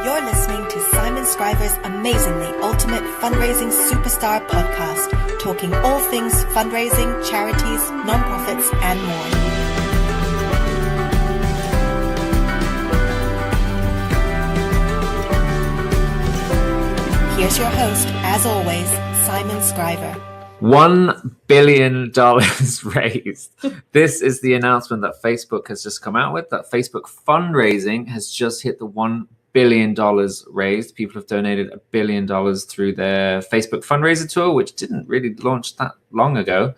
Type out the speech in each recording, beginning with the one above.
You're listening to Simon Scriver's amazingly ultimate fundraising superstar podcast, talking all things fundraising, charities, nonprofits, and more. Here's your host, as always, Simon Scriver. $1 billion raised. This is the announcement that Facebook has just come out with, that Facebook fundraising has just hit the $1 billion raised. People have donated $1 billion through their Facebook fundraiser tool, which didn't really launch that long ago.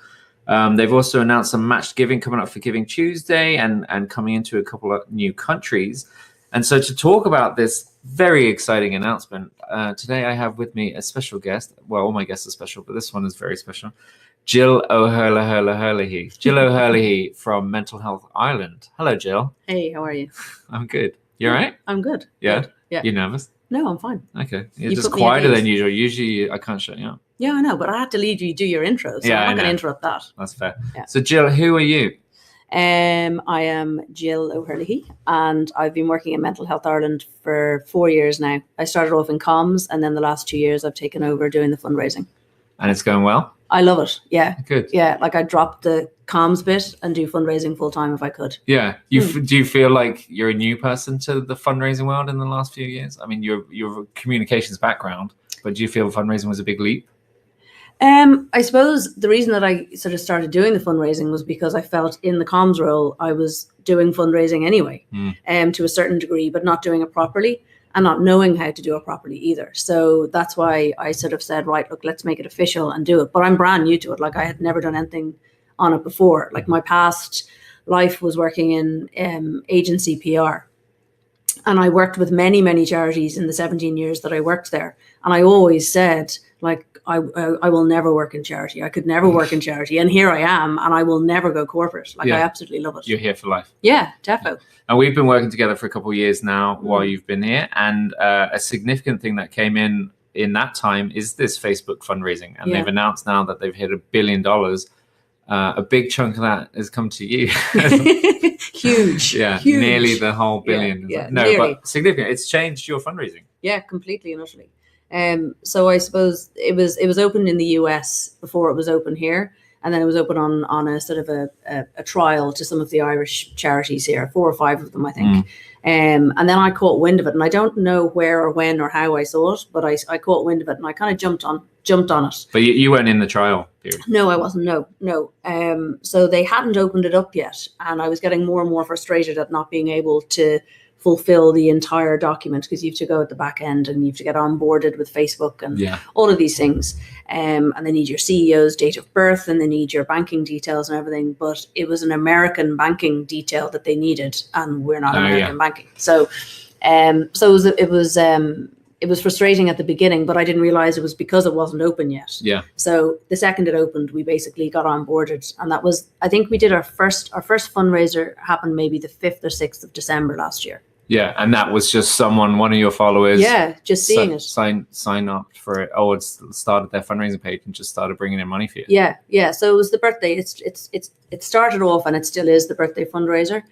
They've also announced some matched giving coming up for Giving Tuesday and coming into a couple of new countries. And so to talk about this very exciting announcement, today I have with me a special guest. Well, all my guests are special, but this one is very special. Jill O'Herlihy. Jill O'Herlihy from Mental Health Ireland. Hello, Jill. Hey, how are you? I'm good. You all right? I'm good. Yeah? Good. Yeah. You nervous? No, I'm fine. Okay. You're just quieter than usual. Usually I can't shut you up. Yeah, I know, but I had to leave you do your intro, so I'm not going to interrupt that. That's fair. Yeah. So, Jill, who are you? I am Jill O'Herlihy, and I've been working in Mental Health Ireland for 4 years now. I started off in comms, and then the last 2 years I've taken over doing the fundraising. And it's going well? I love it. Yeah. Good. Yeah, like I dropped the comms bit and do fundraising full time if I could. Yeah. Do you feel like you're a new person to the fundraising world in the last few years? I mean, you're a communications background, but do you feel fundraising was a big leap? I suppose the reason that I sort of started doing the fundraising was because I felt in the comms role I was doing fundraising anyway, to a certain degree, but not doing it properly and not knowing how to do it properly either. So that's why I sort of said, right, look, let's make it official and do it. But I'm brand new to it. Like I had never done anything on it before. Like my past life was working in agency PR. And I worked with many, many charities in the 17 years that I worked there. And I always said, like, I will never work in charity. I could never work in charity. And here I am, and I will never go corporate. Like, I absolutely love it. You're here for life. Yeah, defo. And we've been working together for a couple of years now while you've been here. And a significant thing that came in that time is this Facebook fundraising. And they've announced now that they've hit $1 billion. A big chunk of that has come to you. Huge. Yeah, huge. Nearly the whole billion. Yeah, no, nearly. But significant. It's changed your fundraising. Yeah, completely and utterly. So I suppose it was opened in the US before it was open here, and then it was open on a sort of a trial to some of the Irish charities here, 4 or 5 of them, I think. And then I caught wind of it, and I don't know where or when or how I saw it, but I caught wind of it, and I kind of jumped on it. But you weren't in the trial period. No, I wasn't. No. So they hadn't opened it up yet, and I was getting more and more frustrated at not being able to fulfill the entire document, because you have to go at the back end and you have to get onboarded with Facebook and all of these things. And they need your CEO's date of birth, and they need your banking details and everything. But it was an American banking detail that they needed, and we're not American banking. So, it was frustrating at the beginning, but I didn't realize it was because it wasn't open yet. Yeah. So the second it opened, we basically got onboarded, and that was, I think we did our first fundraiser happened maybe the 5th or 6th of December last year. Yeah, and that was just one of your followers. Yeah, just seeing it. Sign up for it. Oh, it's started their fundraising page and just started bringing in money for you. Yeah. So it was the birthday. It started off, and it still is the birthday fundraiser.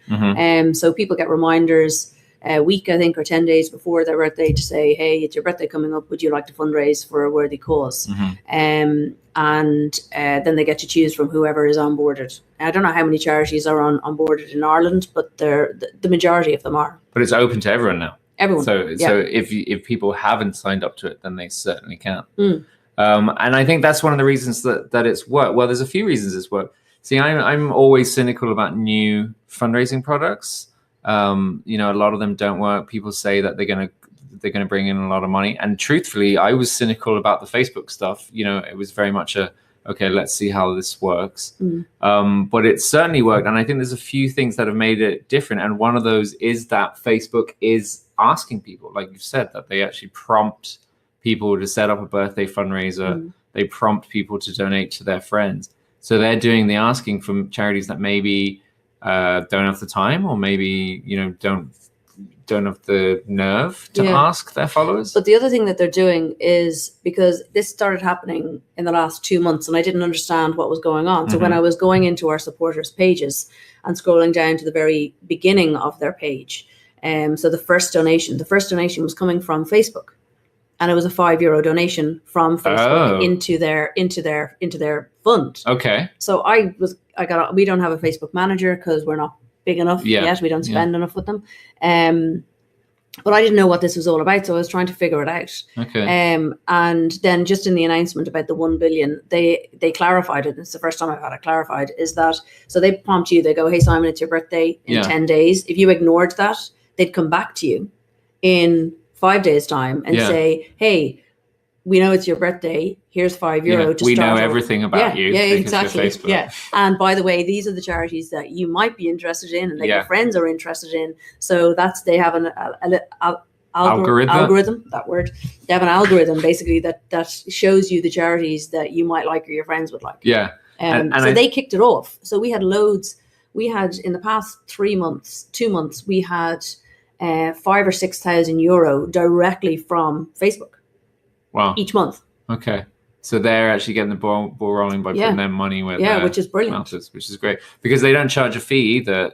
So people get reminders a week, I think, or 10 days before their birthday to say, hey, it's your birthday coming up. Would you like to fundraise for a worthy cause? And then they get to choose from whoever is onboarded. I don't know how many charities are onboarded in Ireland, but the majority of them are. But it's open to everyone now. Everyone. So if people haven't signed up to it, then they certainly can. And I think that's one of the reasons that it's worked. Well, there's a few reasons it's worked. See, I'm always cynical about new fundraising products. A lot of them don't work. People say that they're going to bring in a lot of money. And truthfully, I was cynical about the Facebook stuff. It was very much okay, let's see how this works. But it certainly worked. And I think there's a few things that have made it different. And one of those is that Facebook is asking people, like you've said, that they actually prompt people to set up a birthday fundraiser. They prompt people to donate to their friends. So they're doing the asking from charities that maybe don't have the time, or maybe, don't have the nerve to ask their followers. But the other thing that they're doing is, because this started happening in the last 2 months and I didn't understand what was going on. So when I was going into our supporters pages and scrolling down to the very beginning of their page, So the first donation was coming from Facebook, and it was a €5 donation from Facebook into their fund. Okay. So we don't have a Facebook manager because we're not big enough yet. We don't spend enough with them. But I didn't know what this was all about, so I was trying to figure it out. Okay. And then just in the announcement about the 1 billion, they clarified it. It's the first time I've had it clarified. Is that so? They prompt you. They go, "Hey Simon, it's your birthday in 10 days." If you ignored that, they'd come back to you in 5 days' time and say, "Hey, we know it's your birthday. Here's €5 to we start." know everything about you. Yeah, exactly. Facebook. Yeah. And by the way, these are the charities that you might be interested in and that your friends are interested in. So they have an algorithm, that word. They have an algorithm basically that shows you the charities that you might like or your friends would like. Yeah. So they kicked it off. So we had loads. We had in the past 2 months, we had 5,000 or 6,000 euro directly from Facebook. Wow. Each month. Okay. So they're actually getting the ball rolling by putting their money where which is brilliant. mouth is, which is great, because they don't charge a fee either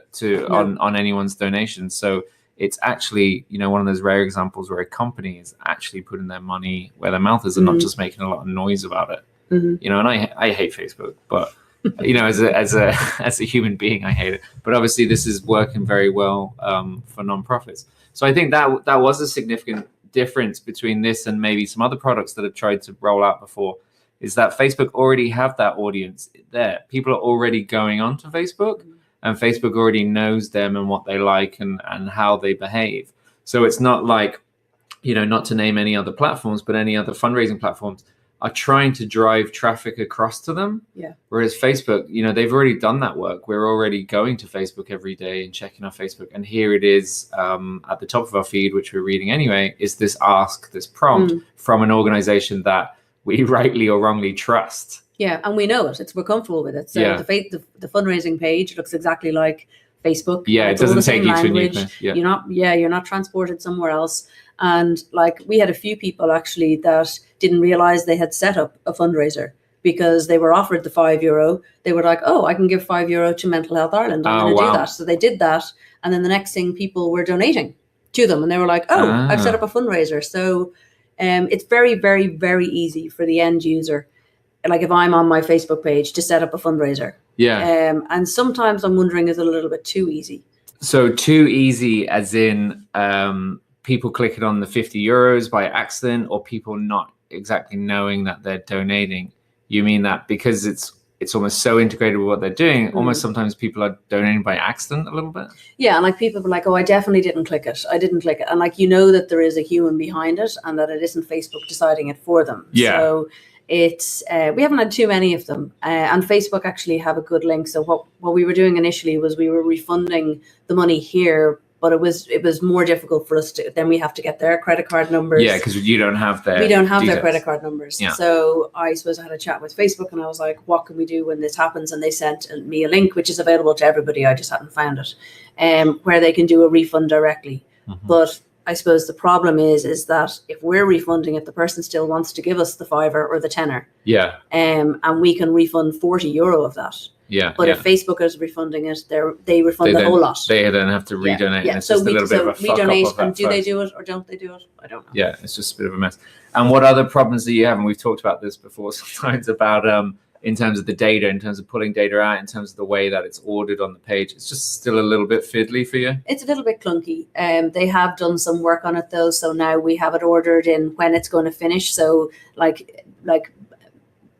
on anyone's donation. So it's actually, one of those rare examples where a company is actually putting their money where their mouth is and not just making a lot of noise about it. And I hate Facebook, but as a human being, I hate it. But obviously this is working very well for nonprofits. So I think that was a significant difference between this and maybe some other products that have tried to roll out before, is that Facebook already have that audience there. People are already going onto Facebook, and Facebook already knows them and what they like and how they behave. So it's not like, not to name any other platforms, but any other fundraising platforms are trying to drive traffic across to them. Yeah. Whereas Facebook, they've already done that work. We're already going to Facebook every day and checking our Facebook. And here it is at the top of our feed, which we're reading anyway, is this prompt from an organization that we rightly or wrongly trust. Yeah, and we know it. We're comfortable with it. So the fundraising page looks exactly like Facebook. Yeah, it doesn't take you to a new place. Yeah. You're not transported somewhere else. And we had a few people actually that didn't realize they had set up a fundraiser because they were offered the €5. They were like, "Oh, I can give €5 to Mental Health Ireland. I'm going to do that." So they did that. And then the next thing, people were donating to them. And they were like, "Oh, I've set up a fundraiser." So it's very, very, very easy for the end user. Like if I'm on my Facebook page to set up a fundraiser. Yeah. And sometimes I'm wondering, is it a little bit too easy? So too easy as in people clicking on the €50 by accident, or people not exactly knowing that they're donating? You mean that because it's almost so integrated with what they're doing, almost sometimes people are donating by accident a little bit? Yeah, and people were like, "Oh, I definitely didn't click it. I didn't click it." And that there is a human behind it and that it isn't Facebook deciding it for them. Yeah. So it's we haven't had too many of them, and Facebook actually have a good link. So what we were doing initially was we were refunding the money here, but it was more difficult for us to. Then we have to get their credit card numbers. Yeah, because you don't have their. We don't have details. Their credit card numbers. Yeah. So I suppose I had a chat with Facebook, and I was like, "What can we do when this happens?" And they sent me a link, which is available to everybody. I just hadn't found it, where they can do a refund directly. But I suppose the problem is that if we're refunding it, the person still wants to give us the $5 or the $10. Yeah. And we can refund €40 of that. Yeah. But if Facebook is refunding it, they refund the whole lot. They then have to redonate. Yeah. And it's just a little bit of a fuck redonate, up of that and do they do it or don't they do it? I don't know. Yeah, it's just a bit of a mess. And what other problems do you have? And we've talked about this before sometimes about in terms of the data, in terms of pulling data out, in terms of the way that it's ordered on the page. It's just still a little bit fiddly for you? It's a little bit clunky. They have done some work on it though. So now we have it ordered in when it's going to finish. So like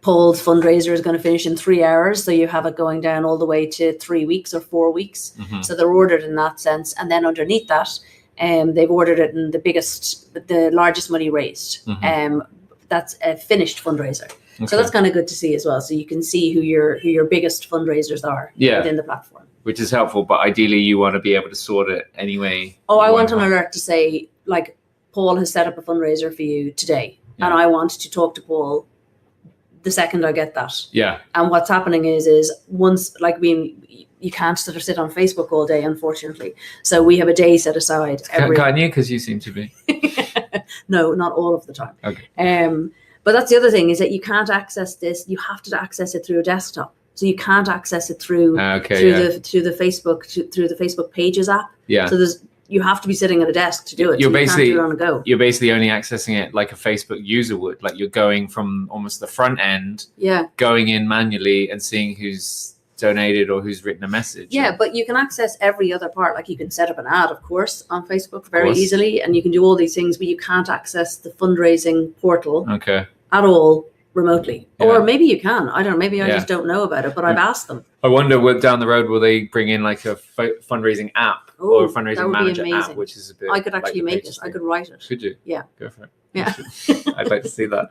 Paul's fundraiser is going to finish in 3 hours. So you have it going down all the way to 3 weeks or 4 weeks. So they're ordered in that sense. And then underneath that, they've ordered it in the largest money raised. That's a finished fundraiser. Okay. So that's kind of good to see as well. So you can see who your biggest fundraisers are within the platform. Which is helpful, but ideally you want to be able to sort it anyway. Oh, I want an alert to say, like, Paul has set up a fundraiser for you today. Yeah. And I want to talk to Paul the second I get that. Yeah. And what's happening is once, you can't sort of sit on Facebook all day, unfortunately. So we have a day set aside. Can't you? Because you seem to be. No, not all of the time. Okay. But that's the other thing, is that you can't access this. You have to access it through a desktop. So you can't access it through the Facebook Pages app. Yeah. So you have to be sitting at a desk to do it. You're so you basically can't do it on a go. You're basically only accessing it like a Facebook user would. Like you're going from almost the front end, going in manually and seeing who's donated or who's written a message. Yeah, but you can access every other part. Like you can set up an ad, of course, on Facebook very easily, and you can do all these things, but you can't access the fundraising portal at all remotely. Or maybe you can. I don't know. Maybe I just don't know about it, but I've asked them. I wonder what down the road will they bring in like a fundraising app or a fundraising manager app, which is a bit. I could actually make it. I could write it. Could you? Yeah. Go for it. Yeah. I'd like to see that.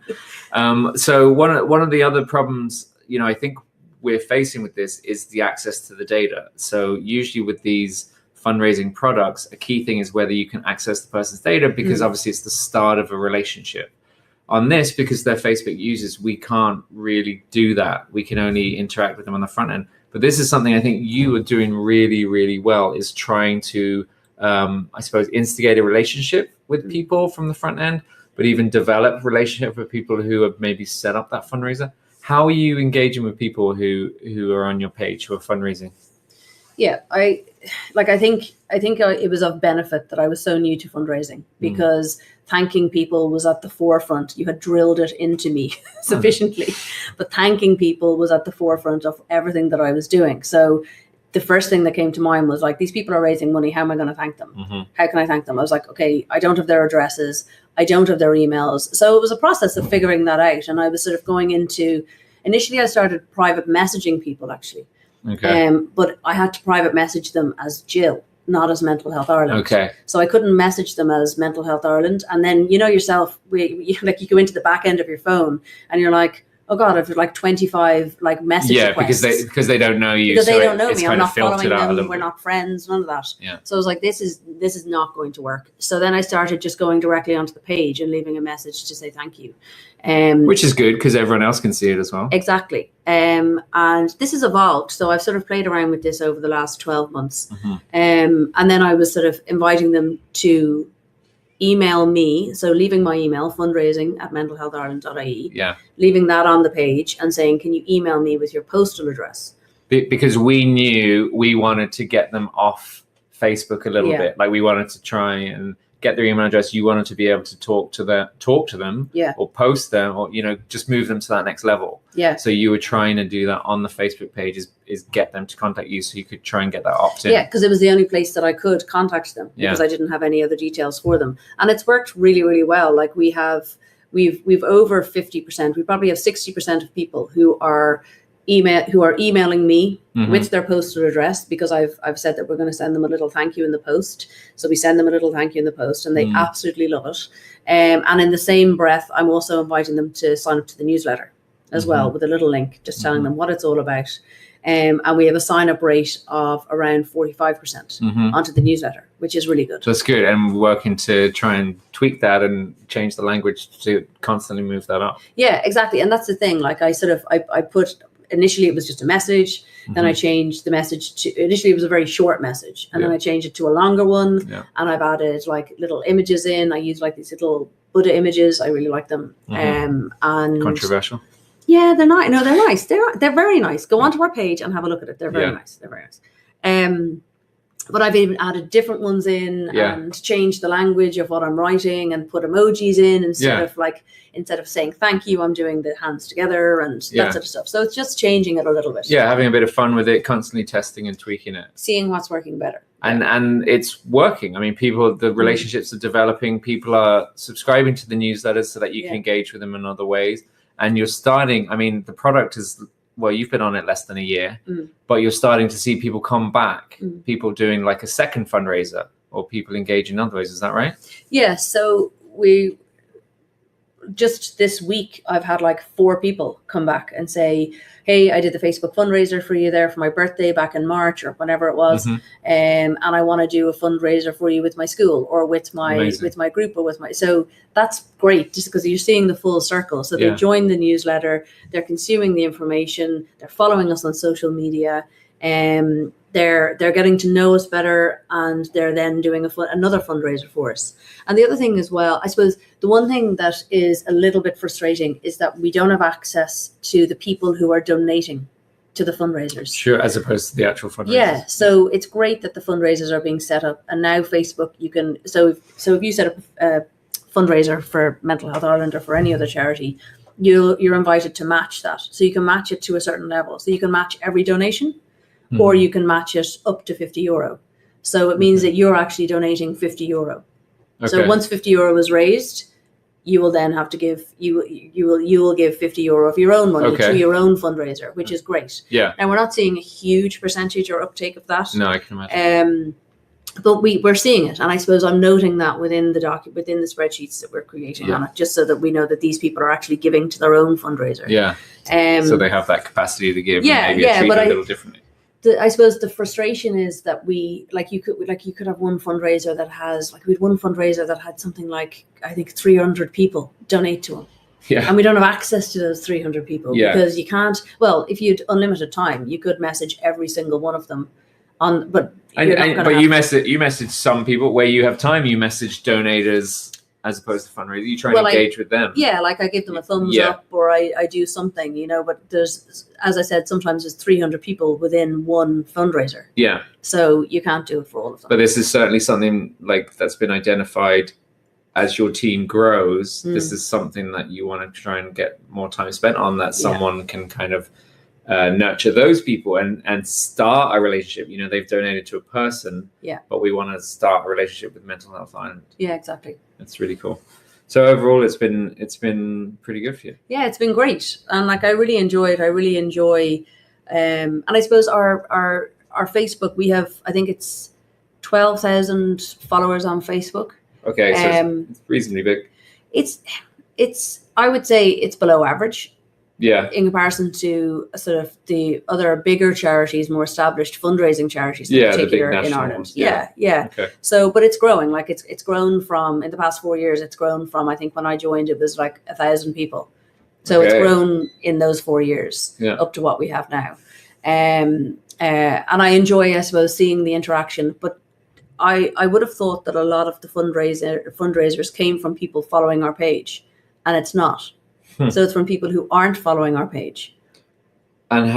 So one of the other problems, I think we're facing with this is the access to the data. So usually with these fundraising products, a key thing is whether you can access the person's data, because obviously it's the start of a relationship. On this, because they're Facebook users, we can't really do that. We can only interact with them on the front end. But this is something I think you are doing really, really well, is trying to, I suppose, instigate a relationship with people from the front end, but even develop a relationship with people who have maybe set up that fundraiser. How are you engaging with people who are on your page who are fundraising? Yeah, I think it was of benefit that I was so new to fundraising, because thanking people was at the forefront. You had drilled it into me sufficiently, but thanking people was at the forefront of everything that I was doing. So the first thing that came to mind was like, these people are raising money. How am I going to thank them? How can I thank them? I was like, okay, I don't have their addresses. I don't have their emails. So it was a process of figuring that out. And I was sort of going into, initially I started private messaging people actually. But I had to private message them as Jill, not as Mental Health Ireland. So I couldn't message them as Mental Health Ireland. And then, yourself, you go into the back end of your phone and you're like, oh God, I've like 25 like message requests. because they don't know you. Because so they don't know me. I'm not following them. We're not friends. None of that. So I was like, this is not going to work. So then I started just going directly onto the page and leaving a message to say thank you. Which is good because everyone else can see it as well. Exactly. And this has evolved. So I've sort of played around with this over the last 12 months. And then I was sort of inviting them to email me, so leaving my email, fundraising@mentalhealthireland.ie, leaving that on the page and saying, can you email me with your postal address? Because we knew we wanted to get them off Facebook a little bit. Like we wanted to try and get their email address. You wanted to be able to talk to them or post them, or just move them to that next level. So you were trying to do that on the Facebook page, is get them to contact you so you could try and get that opt-in. Because it was the only place that I could contact them, because I didn't have any other details for them. And it's worked really, really well. Like we've over 50%, we probably have 60% of people who are emailing me with their postal address, because I've said that we're going to send them a little thank you in the post. So we send them a little thank you in the post, and they absolutely love it. And in the same breath, I'm also inviting them to sign up to the newsletter as well, with a little link, just telling them what it's all about. And we have a sign-up rate of around 45% onto the newsletter, which is really good. So that's good. And we're working to try and tweak that and change the language to constantly move that up. Yeah, exactly. And that's the thing. Like I put, initially it was just a message. Then I changed the message to, initially it was a very short message. And then I changed it to a longer one. And I've added like little images in. I use like these little Buddha images. I really like them. And controversial. Yeah, they're not. No, they're nice. They're very nice. Go onto our page and have a look at it. They're very nice. They're very nice. But I've even added different ones in and changed the language of what I'm writing and put emojis in instead of saying thank you, I'm doing the hands together and that sort of stuff. So it's just changing it a little bit. Yeah, having a bit of fun with it, constantly testing and tweaking it. Seeing what's working better. And it's working. I mean, the relationships are developing. People are subscribing to the newsletters so that you can engage with them in other ways. And you're starting, I mean, the product is, well, you've been on it less than a year, but you're starting to see people come back, people doing like a second fundraiser, or people engage in other ways. Is that right? Yeah. So just this week, I've had like 4 people come back and say, hey, I did the Facebook fundraiser for you there for my birthday back in March or whenever it was. And I want to do a fundraiser for you with my school or with my group or so that's great, just because you're seeing the full circle. So they join the newsletter, they're consuming the information, they're following us on social media, they're getting to know us better, and they're then doing another fundraiser for us. And the other thing as well, I suppose the one thing that is a little bit frustrating is that we don't have access to the people who are donating to the fundraisers. Sure, as opposed to the actual fundraisers. Yeah, so it's great that the fundraisers are being set up, and now Facebook, you can, so if you set up a fundraiser for Mental Health Ireland or for any other charity, you're invited to match that. So you can match it to a certain level. So you can match every donation, or you can match it up to €50. So it means that you're actually donating €50. So once €50 is raised, you will then have to give you will give €50 of your own money to your own fundraiser, which is great. Yeah. And we're not seeing a huge percentage or uptake of that. No, I can imagine. But we're seeing it, and I suppose I'm noting that within the spreadsheets that we're creating on it, just so that we know that these people are actually giving to their own fundraiser. Yeah. So they have that capacity to give. Yeah, and maybe treat it a little differently. I suppose the frustration is that you could have one fundraiser that has we had one fundraiser that had something like, I think, 300 people donate to them. Yeah. And we don't have access to those 300 people because you can't. Well, if you had unlimited time, you could message every single one of them but you message some people where you have time. You message donators as opposed to fundraisers. You try and engage with them. Yeah, I give them a thumbs up, or I do something, But there's, as I said, sometimes there's 300 people within one fundraiser. Yeah. So you can't do it for all of them. But this is certainly something that's been identified as your team grows. This is something that you want to try and get more time spent on. That someone can kind of nurture those people and start a relationship. They've donated to a person, but we want to start a relationship with Mental Health Ireland. Yeah, exactly. That's really cool. So overall, it's been pretty good for you. Yeah, it's been great, and I really enjoy it. I really enjoy, and I suppose our Facebook, we have, I think it's 12,000 followers on Facebook. Okay, so it's reasonably big. It's I would say it's below average. Yeah. In comparison to sort of the other bigger charities, more established fundraising charities, in particular in Ireland. Ones. Yeah. Okay. So, but it's growing. It's grown from, in the past 4 years, it's grown from, I think when I joined, it was 1,000 people. So it's grown in those 4 years up to what we have now. And I enjoy, I suppose, seeing the interaction. But I would have thought that a lot of the fundraisers came from people following our page, and it's not. So it's from people who aren't following our page. And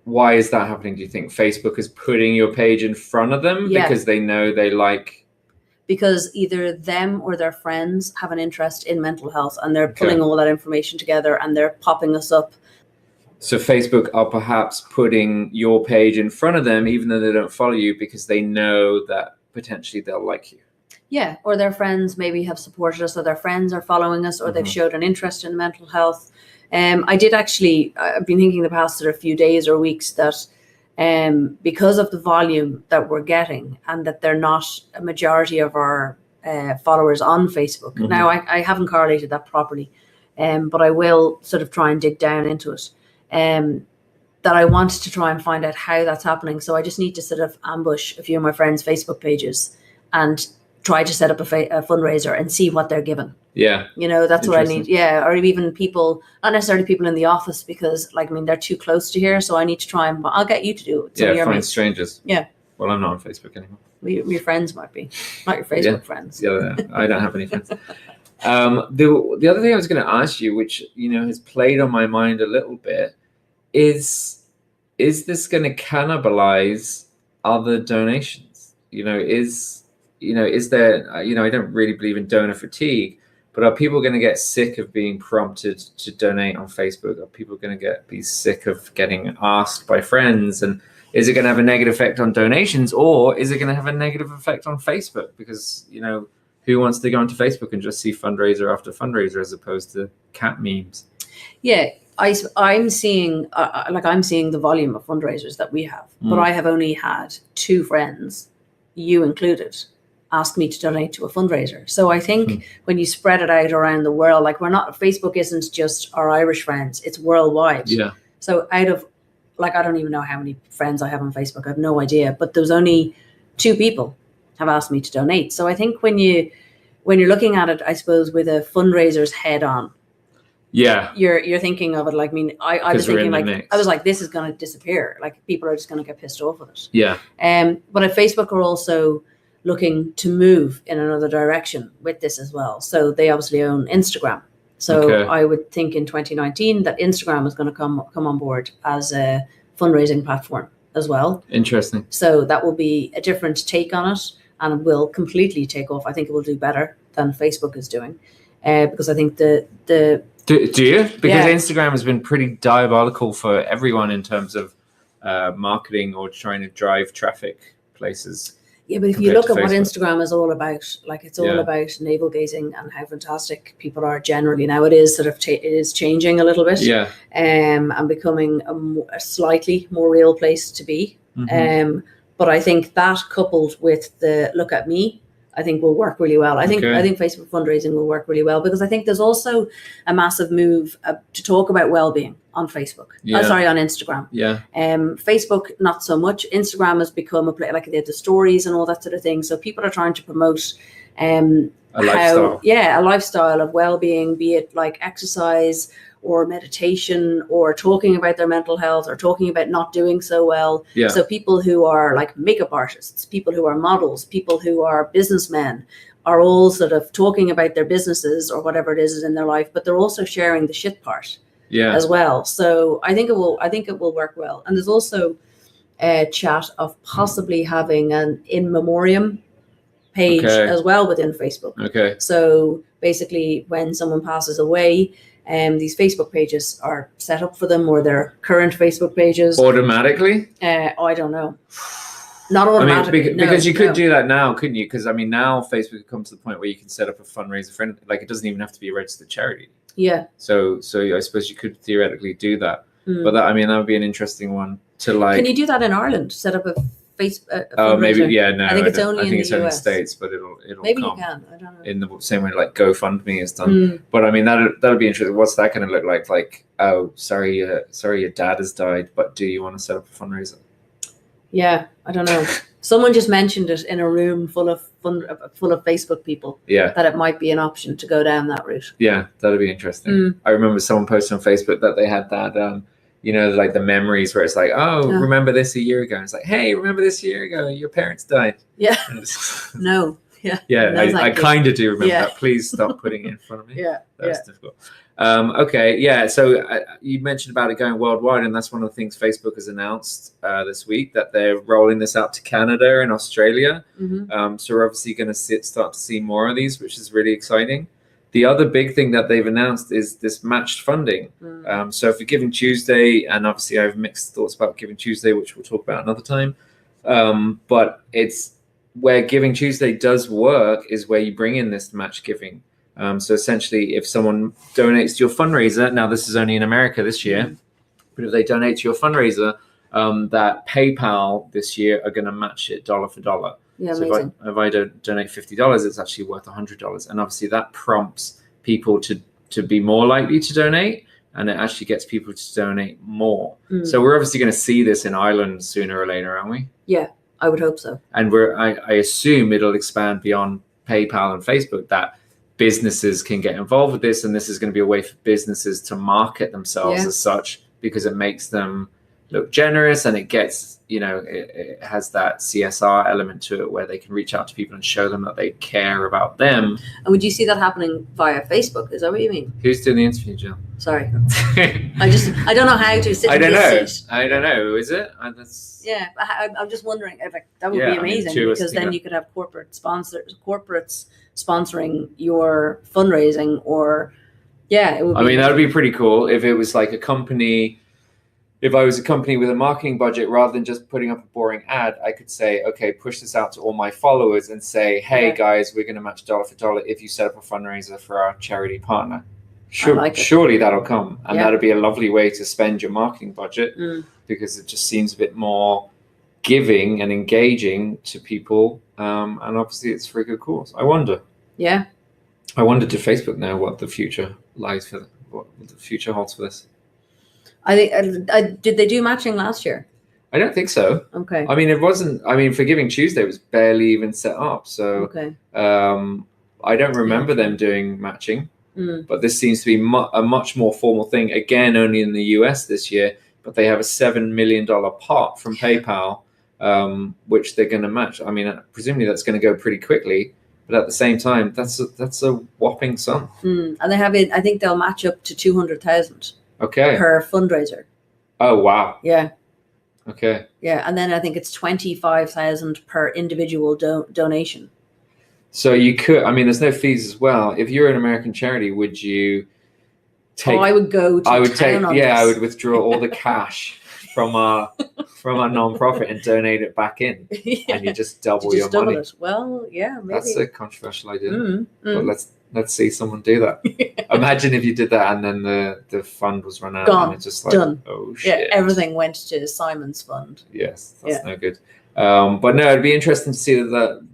why is that happening? Do you think Facebook is putting your page in front of them because they know they like? Because either them or their friends have an interest in mental health, and they're pulling all that information together and they're popping us up. So Facebook are perhaps putting your page in front of them, even though they don't follow you, because they know that potentially they'll like you. Yeah, or their friends maybe have supported us, or their friends are following us, or they've showed an interest in mental health. I've been thinking the past sort of few days or weeks that because of the volume that we're getting, and that they're not a majority of our followers on Facebook. Now, I haven't correlated that properly, but I will sort of try and dig down into it. That I want to try and find out how that's happening. So I just need to sort of ambush a few of my friends' Facebook pages and try to set up a fundraiser and see what they're given. Yeah. That's what I need. Yeah. Or even people, not necessarily people in the office, because they're too close to here. So I need to try and, I'll get you to do it. Find strangers. Yeah. Well, I'm not on Facebook anymore. Your friends might be, not your Facebook friends. Yeah, I don't have any friends. The other thing I was going to ask you, which, has played on my mind a little bit, is this going to cannibalize other donations? Is there, I don't really believe in donor fatigue, but are people going to get sick of being prompted to donate on Facebook? Are people going to be sick of getting asked by friends? And is it going to have a negative effect on donations, or is it going to have a negative effect on Facebook? Because, who wants to go onto Facebook and just see fundraiser after fundraiser as opposed to cat memes? Yeah. I'm seeing the volume of fundraisers that we have, but I have only had 2 friends, you included, ask me to donate to a fundraiser. So I think when you spread it out around the world, Facebook isn't just our Irish friends, it's worldwide. Yeah. So out of, I don't even know how many friends I have on Facebook. I have no idea, but there's only 2 people have asked me to donate. So I think when you're looking at it, I suppose, with a fundraiser's head on, you're thinking of it I was thinking this is going to disappear. People are just going to get pissed off with it. Yeah. But at Facebook are also looking to move in another direction with this as well. So they obviously own Instagram. So I would think in 2019 that Instagram is going to come on board as a fundraising platform as well. Interesting. So that will be a different take on it, and it will completely take off. I think it will do better than Facebook is doing, because I think the Do you? Because Yeah. Instagram has been pretty diabolical for everyone in terms of marketing or trying to drive traffic places. Yeah, but if you compared look to at what Facebook. Instagram is all about, like it's all Yeah. about navel gazing and how fantastic people are generally. Now it is it is changing a little bit, Yeah. and becoming a slightly more real place to be. Mhm. But I think that coupled with the look at me, I think will work really well. I think Facebook fundraising will work really well, because I think there's also a massive move to talk about well-being on Facebook. Yeah. On Instagram. Yeah. Facebook not so much. Instagram has become a place like they have the stories and all that sort of thing. So people are trying to promote A lifestyle. a lifestyle of well-being, be it like exercise or meditation or talking about their mental health or talking about not doing so well. Yeah. So people who are like makeup artists, people who are models, people who are businessmen are all sort of talking about their businesses or whatever it is in their life, but they're also sharing the shit part Yeah. as well. So I think it will work well. And there's also a chat of possibly having an in memoriam page as well within Facebook. Okay. So basically when someone passes away, these Facebook pages are set up for them, or their current Facebook pages. Automatically? I don't know. Not automatically. I mean, because you could do that now, couldn't you? Because I mean, now Facebook has come to the point where you can set up a fundraiser for, like, it doesn't even have to be a registered charity. Yeah. So I suppose you could theoretically do that. But that would be an interesting one to like. Can you do that in Ireland? Set up a Facebook? Oh, maybe. Yeah, no. I think it's only I think in it's the only US. States, but it'll Maybe come you can. I don't know. in the same way like GoFundMe is done. But I mean, that'll be interesting. What's that going to look like? Like, oh, sorry, your dad has died, but do you want to set up a fundraiser? Yeah, I don't know. Someone just mentioned it in a room full of Facebook people. Yeah. That it might be an option to go down that route. Yeah, that'll be interesting. I remember someone posted on Facebook that they had that, like the memories where it's like, remember this a year ago. And it's like, hey, remember this a year ago? Your parents died. Yeah. No. Yeah. Yeah, No, I kind of do remember Yeah. that. Please stop putting it in front of me. Yeah. That's difficult. Okay, yeah. So you mentioned about it going worldwide, and that's one of the things Facebook has announced this week, that they're rolling this out to Canada and Australia. So we're obviously going to start to see more of these, which is really exciting. The other big thing that they've announced is this matched funding. So for Giving Tuesday, and obviously I have mixed thoughts about Giving Tuesday, which we'll talk about another time. But it's where Giving Tuesday does work is where you bring in this match giving. So essentially, if someone donates to your fundraiser, now this is only in America this year, but if they donate to your fundraiser, that PayPal this year are going to match it dollar for dollar. Yeah, so amazing. if I donate $50, it's actually worth $100. And obviously that prompts people to be more likely to donate, and it actually gets people to donate more. So we're obviously going to see this in Ireland sooner or later, aren't we? Yeah, I would hope so. And I assume it'll expand beyond PayPal and Facebook, that businesses can get involved with this, and this is going to be a way for businesses to market themselves as such, because it makes them look generous, and it gets, it has that CSR element to it where they can reach out to people and show them that they care about them. And would you see that happening via Facebook? Is that what you mean? Who's doing the interview, Jill? Sorry. I don't know how to sit I in don't this know. seat. I don't know. Is it? Yeah, I'm just wondering. That would Yeah, be amazing, because then you could have corporates sponsoring your fundraising, or it would be. that would be pretty cool if it was like a company. If I was a company with a marketing budget, rather than just putting up a boring ad, I could say, okay, push this out to all my followers and say, hey guys, we're going to match dollar for dollar if you set up a fundraiser for our charity partner. Surely that'll come, and that'll be a lovely way to spend your marketing budget, because it just seems a bit more giving and engaging to people, and obviously it's for a good cause. I wonder to Facebook now what the future lies for, what the future holds for this. I think did they do matching last year? I don't think so. Okay. I mean, it wasn't. I mean, for Giving Tuesday, it was barely even set up. So I don't remember them doing matching. But this seems to be a much more formal thing. Again, only in the US this year. But they have a $7 million pot from PayPal, which they're going to match. I mean, presumably that's going to go pretty quickly. But at the same time, that's a whopping sum. And they have it. I think they'll match up to 200,000. Okay. Per fundraiser. Oh wow. Yeah. Okay. Yeah, and then I think it's 25,000 per individual donation. So you could, I mean, there's no fees as well. If you're an American charity, would you take? I would go to I would town take. on Yeah, I this. would withdraw all the cash from our non-profit and donate it back in, Yeah. and you just double To your just double money. it. Well, yeah, maybe. That's a controversial idea, Mm, but mm. let's see someone do that. Imagine if you did that and then the fund was run out Gone. and it's just like, Done. oh shit. Yeah, everything went to Simon's fund. Yes, that's no good. But no, it'd be interesting to see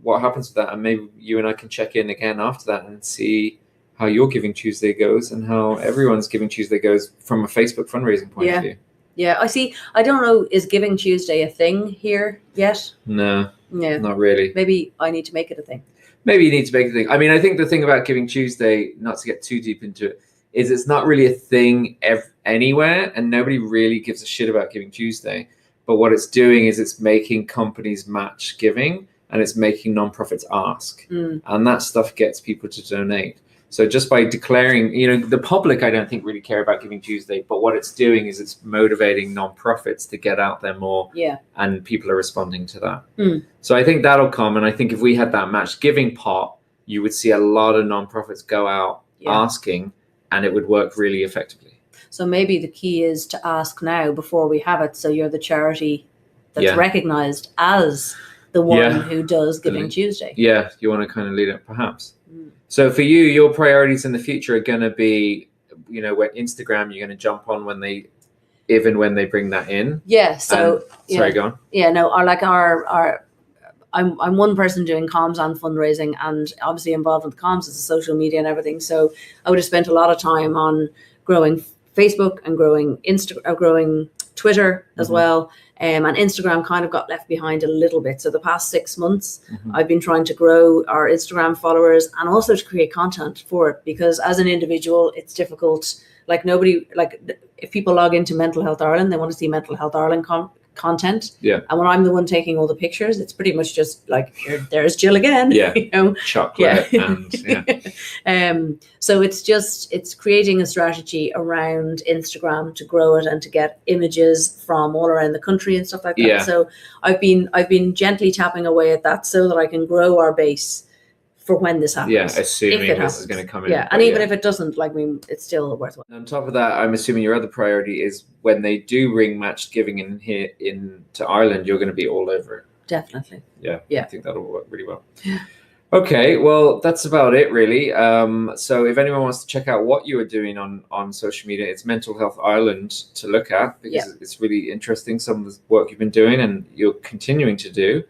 what happens with that, and maybe you and I can check in again after that and see how your Giving Tuesday goes and how everyone's Giving Tuesday goes from a Facebook fundraising point of view. Yeah, I see. I don't know, is Giving Tuesday a thing here yet? No, Yeah, not really. maybe I need to make it a thing. Maybe you need to make a thing. I mean, I think the thing about Giving Tuesday, not to get too deep into it, is it's not really a thing anywhere, and nobody really gives a shit about Giving Tuesday. But what it's doing is it's making companies match giving, and it's making nonprofits ask. And that stuff gets people to donate. So just by declaring, the public, I don't think really care about Giving Tuesday, but what it's doing is it's motivating nonprofits to get out there more. Yeah. And people are responding to that. So I think that'll come. And I think if we had that matched giving pot, you would see a lot of nonprofits go out asking, and it would work really effectively. So maybe the key is to ask now before we have it. So you're the charity that's recognized as the one who does Giving Tuesday. Yeah, you want to kind of lead it, perhaps. So for you, your priorities in the future are going to be, where Instagram, you're going to jump on when they bring that in. Yeah. So sorry, go on. Yeah. No. I'm one person doing comms and fundraising, and obviously involved with comms is the social media and everything. So I would have spent a lot of time on growing Facebook and growing Twitter as well. And Instagram kind of got left behind a little bit. So the past 6 months, I've been trying to grow our Instagram followers and also to create content for it, because as an individual, it's difficult. If people log into Mental Health Ireland, they want to see Mental Health Ireland content. Yeah. And when I'm the one taking all the pictures, it's pretty much just like, there's Jill again. Yeah. Chocolate. And so it's creating a strategy around Instagram to grow it and to get images from all around the country and stuff like that. Yeah. So I've been gently tapping away at that so that I can grow our base for when this happens. Yeah, assuming this is going to come in. Yeah, and even if it doesn't, it's still worthwhile. On top of that, I'm assuming your other priority is when they do ring matched giving in here into Ireland, you're going to be all over it. Definitely. Yeah. I think that'll work really well. Okay, well, that's about it, really. So if anyone wants to check out what you are doing on social media, it's Mental Health Ireland to look at, because it's really interesting, some of the work you've been doing and you're continuing to do.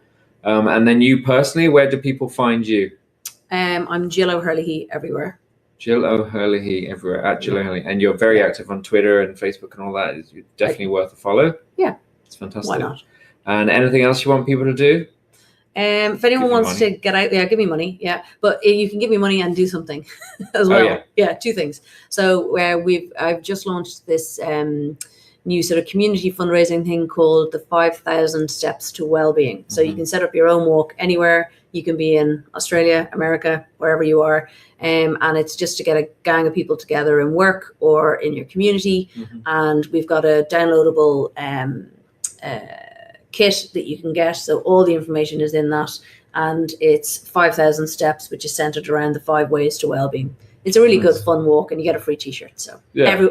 And then you personally, where do people find you? I'm Jill O'Hurley everywhere. Jill O'Hurley everywhere, at Jill O'Hurley. And you're very active on Twitter and Facebook and all that. You're definitely worth a follow. Yeah. It's fantastic. Why not? And anything else you want people to do? If anyone wants to get out, give me money. Yeah. But you can give me money and do something as well. Oh, yeah, two things. So I've just launched this new sort of community fundraising thing called the 5,000 Steps to Wellbeing. So you can set up your own walk anywhere. You can be in Australia, America, wherever you are. And it's just to get a gang of people together in work or in your community. And we've got a downloadable kit that you can get. So all the information is in that. And it's 5,000 steps, which is centered around the 5 ways to wellbeing. It's a really good fun walk, and you get a free t-shirt. So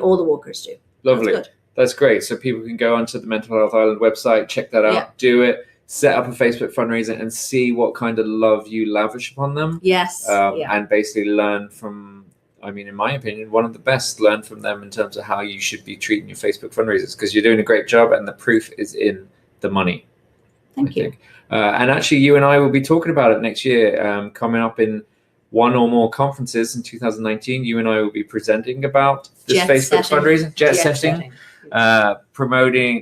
all the walkers do. Lovely. That's great. So people can go onto the Mental Health Ireland website, check that out, do it, set up a Facebook fundraiser and see what kind of love you lavish upon them. Yes. And basically learn from, in my opinion, one of the best, learn from them in terms of how you should be treating your Facebook fundraisers, because you're doing a great job and the proof is in the money. Thank you. And actually, you and I will be talking about it next year, coming up in one or more conferences in 2019. You and I will be presenting about this Facebook fundraising, jet setting.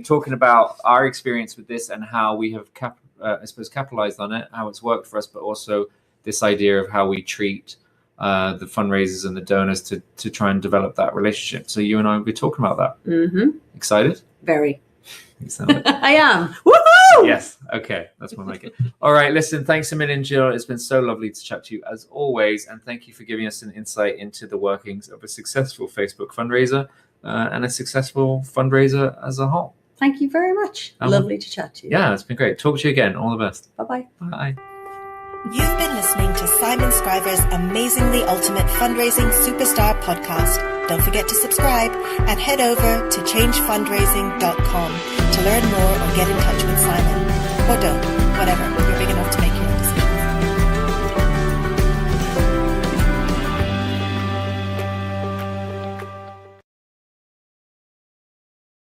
Talking about our experience with this and how we have, capitalized on it, how it's worked for us, but also this idea of how we treat the fundraisers and the donors to try and develop that relationship. So you and I will be talking about that. Excited? Very. I am. Woohoo! Yes. Okay. That's my mic. All right. Listen, thanks a million, Jill. It's been so lovely to chat to you as always. And thank you for giving us an insight into the workings of a successful Facebook fundraiser and a successful fundraiser as a whole. Thank you very much. Lovely to chat to you. Yeah, it's been great. Talk to you again. All the best. Bye-bye. Bye. You've been listening to Simon Scriver's Amazingly Ultimate Fundraising Superstar podcast. Don't forget to subscribe and head over to changefundraising.com to learn more or get in touch with Simon. Or don't, whatever.